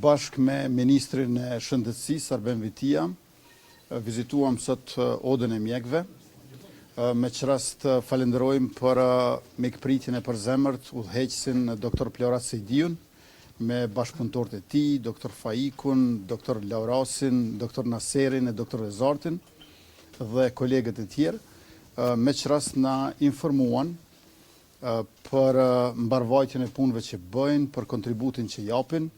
Bashkë me Ministrin e Shëndetësisë, Arben Vitia, vizituam sot Odën e mjekëve. Me që rast falenderojmë për mikpritjen e përzemërt udhëheqësin Dr. Plorat Sejdiun, me bashkëpunëtorët e tij, Dr. Faikun, Dr. Laurasin, Dr. Naserin e Dr. Rezartin dhe kolegët e tjerë, me që rast na informuan për mbarvajtjen e punëve që bëjnë, për kontributin që japin,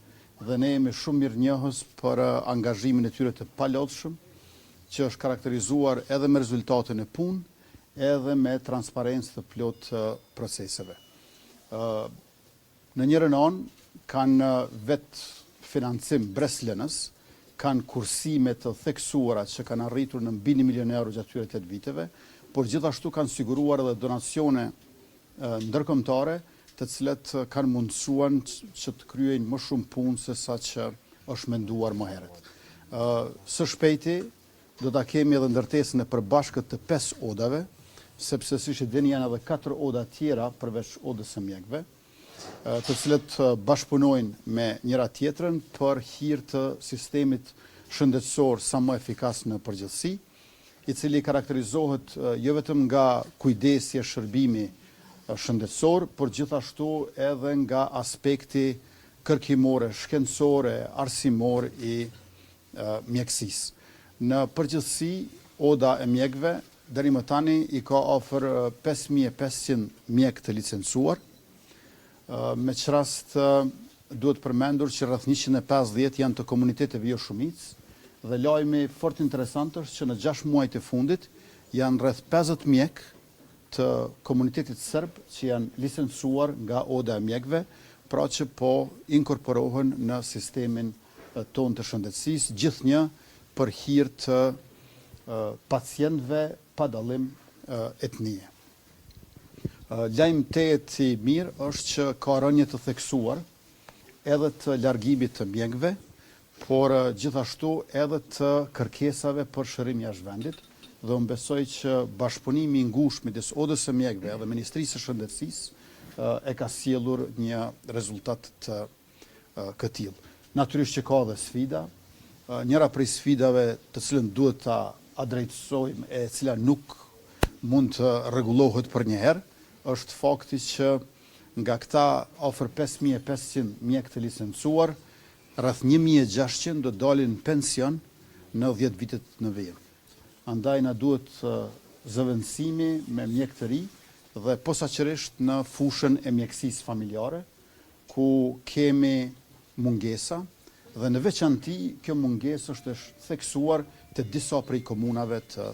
dhe ne jemi shumë mirënjohës për angazhimin e tyre të palotshëm, që është karakterizuar edhe me rezultatin e punë, edhe me transparencë të plot proceseve. Në njërën anë kanë vetë financim breslënës, kanë kursime të theksuara që kanë arritur në mbi 1 milion euro gjatë tyre 8 viteve, por gjithashtu kanë siguruar edhe donacione ndërkombëtare, të cilat kanë mundësuan që të kryejnë më shumë punë se sa që është menduar më herët. Së shpejti do ta kemi edhe ndërtesën e përbashkët të 5 odave, sepse siç e dini janë edhe 4 oda tjera përveç odës së mjekëve, të cilët bashkëpunojnë me njëra tjetrën për hir të sistemit shëndetësor sa më efikas në përgjithësi, i cili karakterizohet jo vetëm nga kujdesja shërbimi shëndetësor, por gjithashtu edhe nga aspekti kërkimore, shkencore, arsimor i mjekësisë. Në përgjithësi, Oda e mjekëve deri më tani i ka afër 5500 mjekë të licencuar. Me që rast duhet përmendur që rreth 150 janë të komuniteteve jo shumicë dhe lajmi fort interesant është që në 6 muajt e fundit janë rreth 50 mjekë të komunitetit serb që janë licencuar nga Oda e mjekëve, pra që po inkorporohen në sistemin ton të shëndetësisë, gjithnjë për hir të pacientëve pa dallim etnie. Lajm tejet i mirë është që ka rënje të theksuar edhe të largimit të mjekëve, por gjithashtu edhe të kërkesave për shërim jashtë vendit, dhe unë besoj që bashkëpunimi i ngushtë midis Odës së mjekëve dhe Ministrisë së Shëndetësisë e ka sjellur një rezultat të këtillë. Natyrisht që ka dhe sfida. Njëra prej sfidave të cilën duhet ta adrejtësojmë e cila nuk mund të rregullohet për një herë, është fakti që nga këta afër 5500 mjekë të licencuar, rreth 1600 do dalin në pension në 10 vitet në vijim. Andaj na duhet zëvendësimi me mjekë të ri dhe posaçërisht në fushën e mjekësisë familjare, ku kemi mungesa dhe në veçanti kjo mungesë është theksuar te disa prej komunave të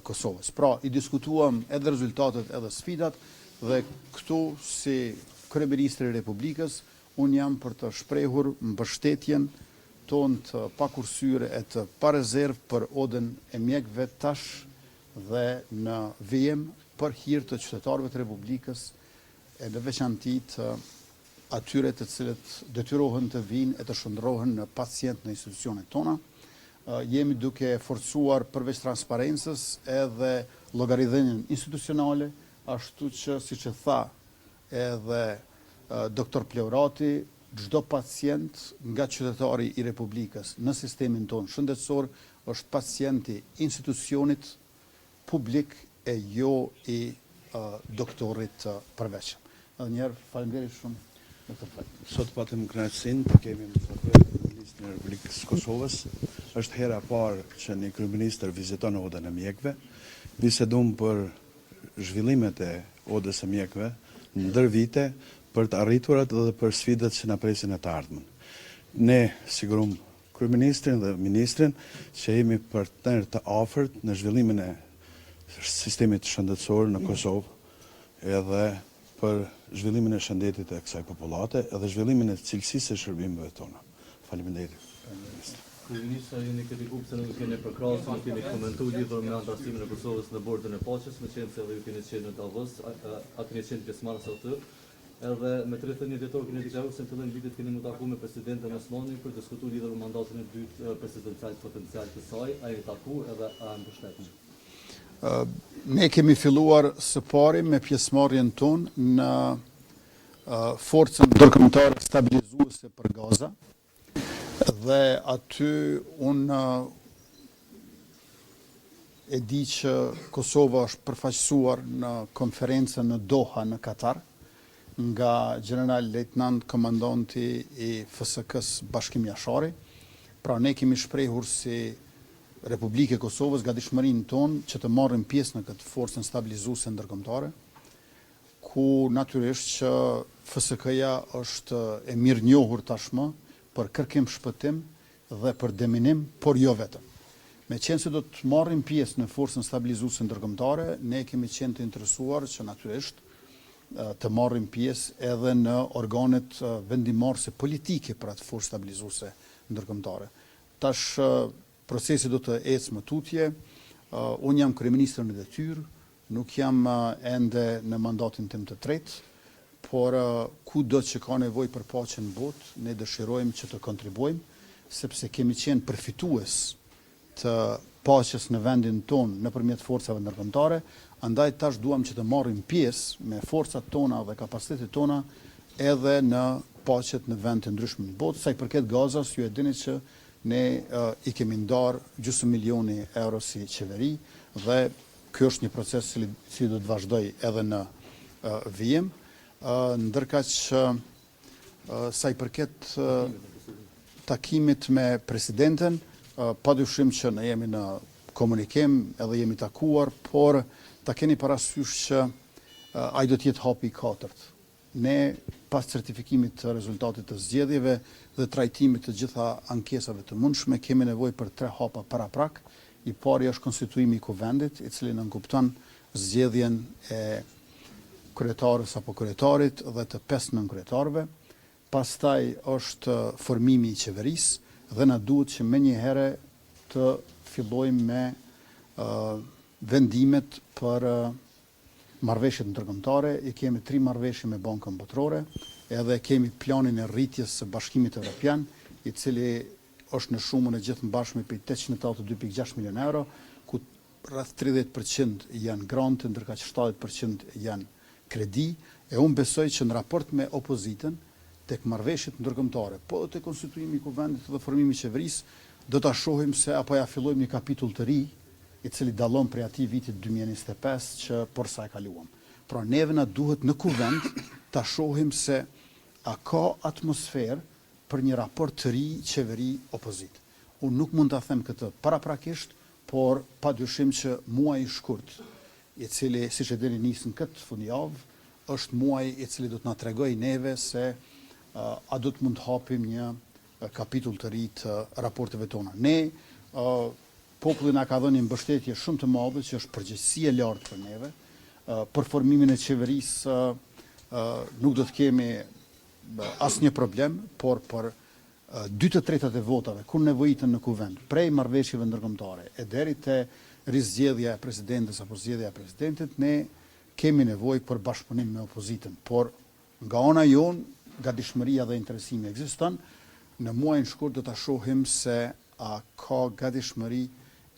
Kosovës. Pra, i diskutuam edhe rezultatet edhe sfidat dhe këtu si kryeministri i Republikës, unë jam për të shprehur mbështetjen tonë të pakursyre e të parezervë për Odën e mjekëve tash dhe në vijim për hir të qytetarëve të Republikës e në veçanti të atyre të cilët detyrohen të vinë e të shndrohen në pacient në institucionet tona. Jemi duke forcuar përveç transparencës edhe llogaridhënien institucionale, ashtu që siç e tha edhe Dr. Plorati, çdo pacient nga qytetari i Republikës në sistemin tonë shëndetësor është pacienti institucionit publik e jo i doktorit përveçëm. Edhe njerë, faleminderit shumë. Sot patëm kënaqësinë të kemi në listën e Republikës së Kosovës. Është hera e parë që një kryeminist viziton Odën e mjekëve. Bisedum për zhvillimet e Odës së mjekëve ndër vite, për të arriturat dhe për sfidat që na presin e të ardhmen. Ne sigurum kryeministrin dhe ministrin që jemi partner të afërt në zhvillimin e sistemit shëndetësor në Kosovë edhe për zhvillimin e shëndetit e kësaj popullate edhe zhvillimin e cilësisë së shërbimeve tona. Faleminderit. Kryeministra, jeni kritikut se nuk keni përkrahur, nuk keni komentuar lidhur me antarësimin e Kosovës në Bordën e Paqes, me qenë se edhe ju keni qenë në Davos, a keni qenë pjesëmarrës aty? Edhe me 31 dhjetor keni deklaruar se në fillim vitit keni mu taku me presidenten Osmani për të diskutuar lidhur me mandatin e dytë presidencial potencial të saj, a e taku edhe a e mbështetni? Ne kemi filluar së pari me pjesëmarrjen tonë në forcën ndërkombëtare stabilizuese për Gaza dhe aty unë e di që Kosova është përfaqësuar në konferencën në Doha në Katar nga general lejtnant komandanti i FSK-s Bashkim Jashari. Pra ne kemi shprehur si Republikë e Kosovës gatishmërinë tonë që të marrim pjesë në këtë forcën stabilizuese ndërkombëtare, ku natyrisht që FSK-ja është e mirënjohur tashmë për kërkim shpëtim dhe për deminim, por jo vetëm. Me qenë se do të marrim pjesë në forcën stabilizuese ndërkombëtare, ne kemi qenë të interesuar që natyrisht të marrim pjesë edhe në organet vendimarrëse politike për atë forcë stabilizuese ndërkombëtare. Tash procesi do të ecë më tutje. Unë jam kryeministër në detyrë, nuk jam ende në mandatin tim të tretë, por kudo që ka nevojë për paqe në botë, ne dëshirojmë që të kontribuojmë, sepse kemi qenë përfitues të paqes në vendin tonë nëpërmjet forcave ndërkombëtare, andaj tash duam që të marrim pjesë me forcat tona dhe kapacitetet tona edhe në paqet në vende të ndryshme në botë. Sa i përket Gazas, ju e dini që ne i kemi ndarë gjysmë milioni euro si qeveri dhe ky është një proces që do të vazhdoj edhe në vijim. Ndërkaq sa i përket takimit me presidenten, padyshim që ne jemi në komunikim edhe jemi takuar, por ta keni parasysh që ai do të jetë hapi i katërt. Ne pas certifikimit të rezultatit të zgjedhjeve dhe trajtimit të gjitha ankesave të mundshme kemi nevojë për 3 hapa paraprak. I pari është konstituimi i kuvendit, i cili nënkupton zgjedhjen e kryetarës apo kryetarit dhe të 5 nënkretarëve. Pastaj është formimi i qeverisë dhe na duhet që menjëherë të fillojmë me vendimet për marrëveshjet ndërkombëtare. I kemi 3 marrëveshje me Bankën Botërore, edhe kemi planin e rritjes së Bashkimit Evropian, i cili është në shumën e gjithë mbashme për 882.6 milion euro, ku rreth 30% janë grante, ndërkaq 70% janë kredi, e unë besoj që në raport me opozitën, tek marrëveshjet ndërkombëtare, po tek konstituimi i kuvendit dhe formimi i qeverisë, do ta shohim se apo ja fillojmë një kapitull të ri, i cili dallon prej atij vitit 2025 që porsa e kaluam. Pra neve na duhet në kuvend ta shohim se a ka atmosferë për një raport të ri qeveri-opozit. Unë nuk mund ta them këtë paraprakisht, por padyshim që muaji i shkurt, i cili siç e dini nisën këtë fundjavë, është muaji i cili do të na tregojë neve se a do të mund të hapim një kapitull të ri të raporteve tona. Ne populli na ka dhënë një mbështetje shumë të madhe që është përgjegjësi e lartë për neve. Për formimin e qeverisë nuk do të kemi asnjë problem, por për 2/3 e votave, kur nevojiten në kuvend, prej marrëveshjeve ndërkombëtare e deri te rizgjedhja e presidentes apo zgjedhja e presidentit, ne kemi nevojë për bashkëpunim me opozitën, por nga ana jon gatishmëria dhe interesimi ekziston. Në muajin shkurt do ta shohim se a ka gatishmëri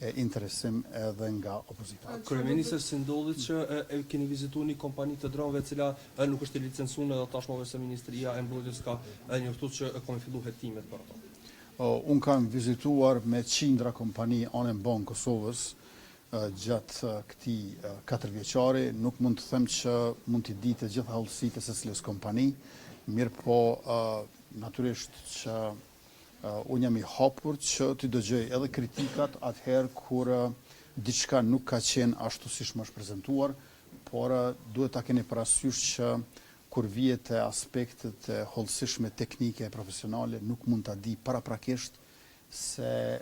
e interesim edhe nga opozita. Kryeministër, si ndodhi që e keni vizituar një kompani të dronëve e cila nuk është e licencuar dhe tashmë se Ministria e Mbrojtjes ka njoftuar që kanë filluar hetimet për ato? Unë kam vizituar me qindra kompani anë Bankë Kosovës gjatë këtij 4 vjeçari. Nuk mund të them që mund t'i di të gjitha hollësitë e secilës kompani, mirë po natyrisht që unë jam i hapur që t'i dëgjoj edhe kritikat atëherë kur diçka nuk ka qenë ashtu siç më është prezantuar, por duhet ta keni parasysh që kur vihet te aspektet e hollësishme teknike e profesionale nuk mund ta di paraprakisht se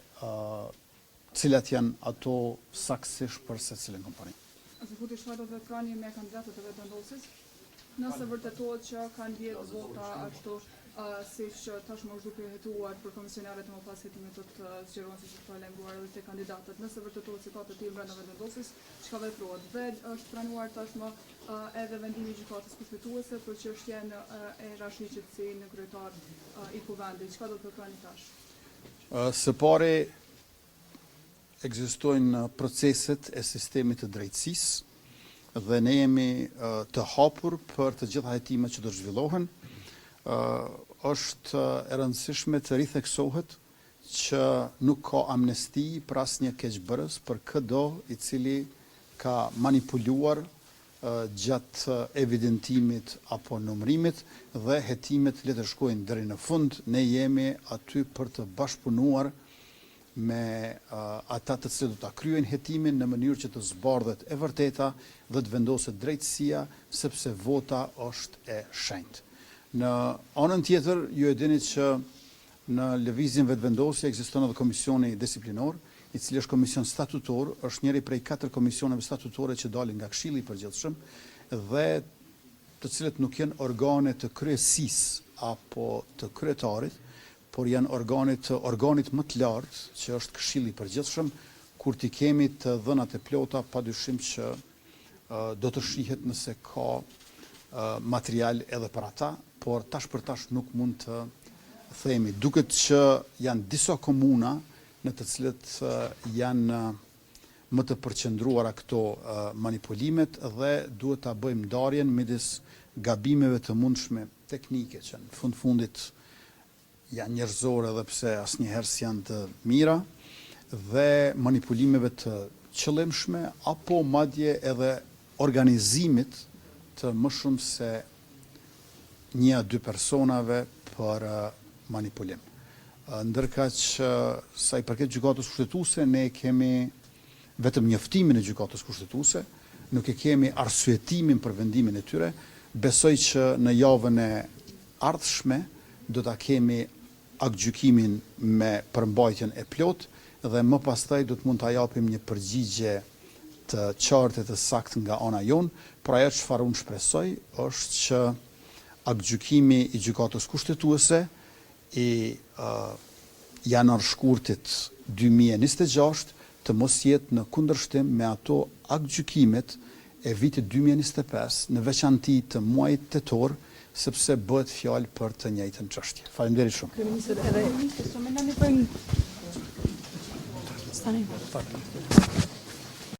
cilat janë ato saktësisht për secilën kompani. Zëfuti çfarë do të prani me kandidatët e vetëvendosjes? Nëse vërtetohet që kanë vjedhur vota ashtu siç tashmë është duke hetuar për komisionarët e mëpas hetimet të zgjerohen siç të lajmëruar edhe te kandidatët. Nëse vërtetohet se ka të tillë brenda vendosjes, çka veprohet? Dhe është pranuar tashmë edhe vendimi i gjykatës kushtetuese për çështjen e Rashidit si në kryetar i kuvendit. Çka do të thonë tash? Së pari ekzistojnë proceset e sistemit të drejtësisë dhe ne jemi të hapur për të gjitha hetimet që do zhvillohen. Është e rëndësishme të ritheksohet që nuk ka amnesti për asnjë keqbërës për çdo i cili ka manipuluar gjatë evidentimit apo numërimit dhe hetimet le të shkojnë deri në fund. Ne jemi aty për të bashkëpunuar me ata të cilët do ta kryejnë hetimin në mënyrë që të zbardhet e vërteta dhe të vendoset drejtësia, sepse vota është e shenjtë. Në anën tjetër, ju e dini që në lëvizjen vetëvendosje ekziston edhe komisioni disiplinor, i cili është komision statutor, është njëri prej 4 komisioneve statutore që dalin nga Këshilli i Përgjithshëm dhe të cilët nuk janë organe të kryesisë apo të kryetarit, por janë organit më të lartë, që është Këshilli i Përgjithshëm, kur t'i kemi të dhënat e plota, padyshim që do të shihet nëse ka material edhe për ata, por tash për tash nuk mund të themi. Duket që janë disa komuna në të cilët janë më të përqendruara këto manipulimet dhe duhet ta bëjmë ndarjen midis gabimeve të mundshme teknike që në fundit janë njerëzore edhe pse asnjëherë s'janë të mira dhe manipulimeve të qëllimshme apo madje edhe organizimit të më shumë se 1-2 personave për manipulim. Ndërkaq sa i përket gjykatës kushtetuese, ne kemi vetëm njoftimin e gjykatës kushtetuese, nuk e kemi arsyetimin për vendimin e tyre. Besoj që në javën e ardhshme do ta kemi aktgjykimin me përmbajtjen e plot dhe më pastaj do të mund ta japim një përgjigje të qartë të saktë nga ana jon, por ajo çfarë unë shpresoj është që aktgjykimi i gjykatës kushtetuese i janar shkurtit 2026 të mos jetë në kundërshtim me ato aktgjykimet e vitit 2025, në veçanti të muajit tetor, sepse bëhet fjalë për të njëjtën çështje. Faleminderit shumë. Kryeministri, edhe